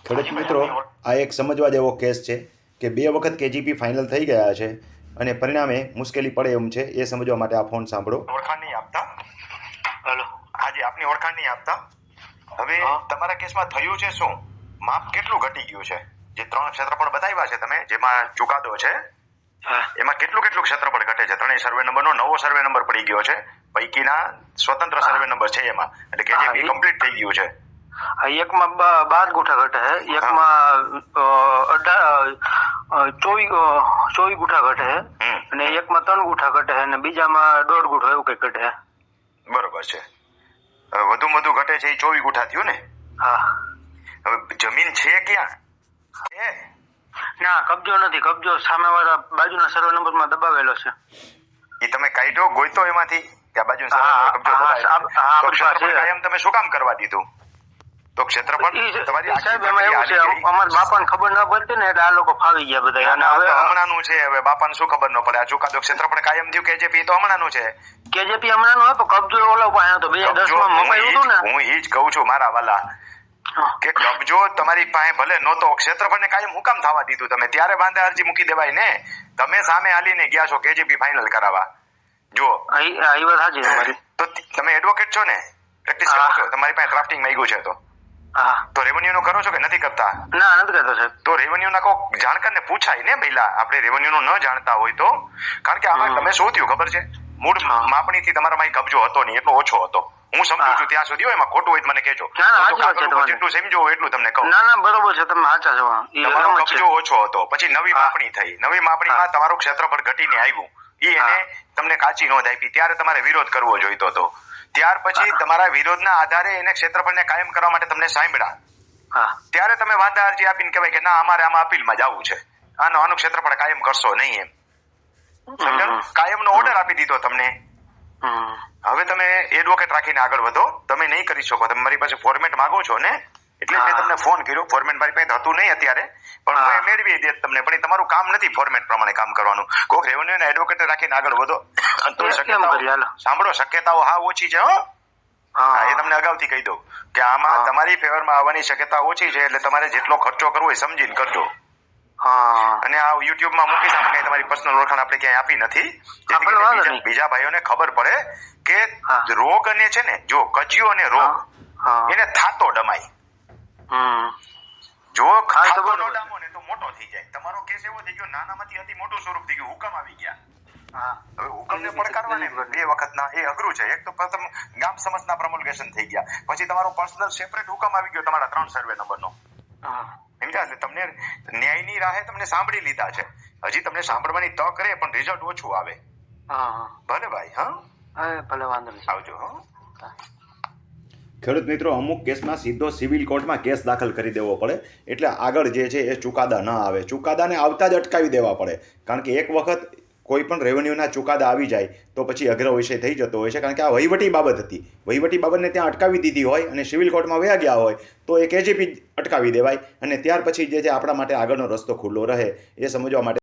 ખેડૂત મિત્રો, આ એક સમજવા જેવો કેસ છે કે 2 વખત કેજીપી ફાઇનલ થઈ ગયા છે અને પરિણામે મુશ્કેલી પડે એમ છે. એ સમજવા માટે આ ફોન સાંભળો. ઓળખાણ નહીં આપતા. હેલો. હાજી, આપની ઓળખાણ નહીં આપતા. હવે તમારા કેસમાં થયું છે શું? માપ કેટલું ઘટી ગયું છે? જે 3 ક્ષેત્રફળ બતાવ્યા છે તમે, જેમાં ચુકાદો છે, એમાં કેટલું ક્ષેત્રફળ ઘટે છે? 3 સર્વે નંબરનો નવો સર્વે નંબર પડી ગયો છે, પૈકીના સ્વતંત્ર સર્વે નંબર છે એમાં, એટલે કેજીપી કમ્પ્લીટ થઈ ગયું છે. એકમાં 12 ગુઠા ઘટે છે, એકમાં 24 ગુઠા ઘટે છે, અને એકમાં 3 ગુઠા ઘટે છે, અને બીજામાં 1.5 ગુઠો એવું કઈ ઘટે છે. બરોબર છે. વધુ ઘટે છે એ 24 ગુઠા થયું ને? હા. હવે જમીન છે ક્યાં? છે ના, કબજો નથી. કબજો સામેવાળા બાજુના સર્વે નંબરમાં દબાવેલો છે. એ તમે કાઢ્યો, ગોઈતો એમાંથી કે આ બાજુના સર્વે કબજો દબાવેલો? તો ક્ષેત્રફળ કાયમ તમે શું કામ કરવા દીધું? તો ક્ષેત્રફળ તમારી સાહેબ એમાં એવું છે, અમારા બાપાને ખબર ન પડતી ને એટલે આ લોકો ફાવી ગયા બધા. અને હવે હમણાંનું છે, હવે બાપાને શું ખબર ન પડે? આ ચુકાદો ક્ષેત્રફળ કાયમ થયું કેજીપી તો હમણાંનું છે. કેજીપી હમણાંનો હતો, કબજો ઓલા પાસે હતો 2010 માં મપાયું હતું ને. હું એ જ કહું છું મારા વાલા, કે કબજો તમારી પાસે ભલે નહોતો, ક્ષેત્રફળને કાયમ હું કામ થવા દીધું તમે? ત્યારે બાંધે અરજી મૂકી દેવાય ને. તમે સામે હાલીને ગયા છો કેજીપી ફાઇનલ કરાવવા. જો એ વાત સાચી તમારી. તો તમે એડવોકેટ છો ને, પ્રેક્ટિસ કરો છો, તમારી પાસે ડ્રાફ્ટિંગ માંગ્યું છે તો રેવન્યુ નું કરો છો કે નથી કરતા? ના, નથી કરતો સાહેબ. તો રેવન્યુ ના કોઈ જાણકારને પૂછાય ને પહેલા. આપણે રેવન્યુ નું ન જાણતા હોય તો, કારણ કે આમાં તમે શું થયું ખબર છે? મૂળ માપણી થી તમારામાં કબજો હતો નહીં, એટલો ઓછો હતો. હું સમજુ છું ત્યાં સુધી. એમાં ખોટું હોય તો મને કહેજો. જેટલું સમજો એટલું તમને કહું. ના, બરોબર છે, તમે સાચા છો. તમારો કબજો ઓછો હતો, પછી નવી માપણી થઈ. નવી માપણીમાં તમારું ક્ષેત્રફળ ઘટીને આવ્યું. એને તમને કાચી નોંધ આપી, ત્યારે તમારે વિરોધ કરવો જોઈતો હતો. ત્યાર પછી તમારા વિરોધના આધારે એને ક્ષેત્રફળને કાયમ કરવા માટે તમને સાંભળ્યા, ત્યારે તમે વાંધા અરજી આપીને કહેવાય કે ના, અમારે આમાં અપીલમાં જવું છે, આનું ક્ષેત્રફળ કાયમ કરશો નહીં એમ. સમજાયું? કાયમનો ઓર્ડર આપી દીધો તમને. હવે તમે એડવોકેટ રાખીને આગળ વધો. તમે નહીં કરી શકો. તમે મારી પાસે ફોર્મેટ માંગો છો ને, એટલે મેં તમને ફોન કર્યો. ફોર્મેટ મારી પાસે હતું નહીં અત્યારે, પણ હું મેળવી દે તમને. પણ એ તમારું કામ નથી ફોર્મેટ પ્રમાણે કામ કરવાનું. કોઈક રેવન્યુ ના એડવોકેટ રાખીને આગળ વધો તો સાંભળો, શક્યતાઓ હા ઓછી છે. એ તમને અગાઉથી કહી દઉં કે આમાં તમારી ફેવરમાં આવવાની શક્યતા ઓછી છે, એટલે તમારે જેટલો ખર્ચો કરવો એ સમજીને કરજો. અને આ યુટ્યુબમાં મૂકીશ, આમાં કઈ તમારી પર્સનલ ઓળખાણ આપણે ક્યાંય આપી નથી. બીજા ભાઈઓને ખબર પડે કે રોગ અને છે ને, જો કજિયો અને રોગ એને થાતો ડમાય. જો ખાતો ન ડામો ને તો મોટો થઈ જાય. તમારો કેસ એવો થઈ ગયો, નાનામાંથી અતિ મોટું સ્વરૂપ થઈ ગયું. હુકમ આવી ગયા. હવે હુકમને પડકારવાને 2 વખતના એ અઘરું છે. એક તો પ્રથમ ગામ સમજના પ્રમોલ્ગેશન થઈ ગયા, પછી તમારો પર્સનલ સેપરેટ હુકમ આવી ગયો તમારા 3 સર્વે નંબરનો. સમજ્યા? એટલે તમને ન્યાયની રાહે તમને સાંભળી લીધા છે. હજી તમને સાંભળવાની તક રહે, પણ રિઝલ્ટ ઓછું આવે. ભલે ભાઈ. ભલે, વાંધો નહીં. આવજો. ખેડૂત મિત્રો, અમુક કેસમાં સીધો સિવિલ કોર્ટમાં કેસ દાખલ કરી દેવો પડે, એટલે આગળ જે છે એ ચુકાદા ન આવે. ચુકાદાને આવતા જ અટકાવી દેવા પડે, કારણ કે એક વખત કોઈ પણ રેવન્યુના ચુકાદા આવી જાય તો પછી અઘરો વિષય થઈ જતો હોય છે. કારણ કે આ વહીવટી બાબત હતી. વહીવટી બાબતને ત્યાં અટકાવી દીધી હોય અને સિવિલ કોર્ટમાં વયા ગયા હોય તો એ કેજીપી અટકાવી દેવાય, અને ત્યાર પછી જે છે આપણા માટે આગળનો રસ્તો ખુલ્લો રહે. એ સમજવા માટે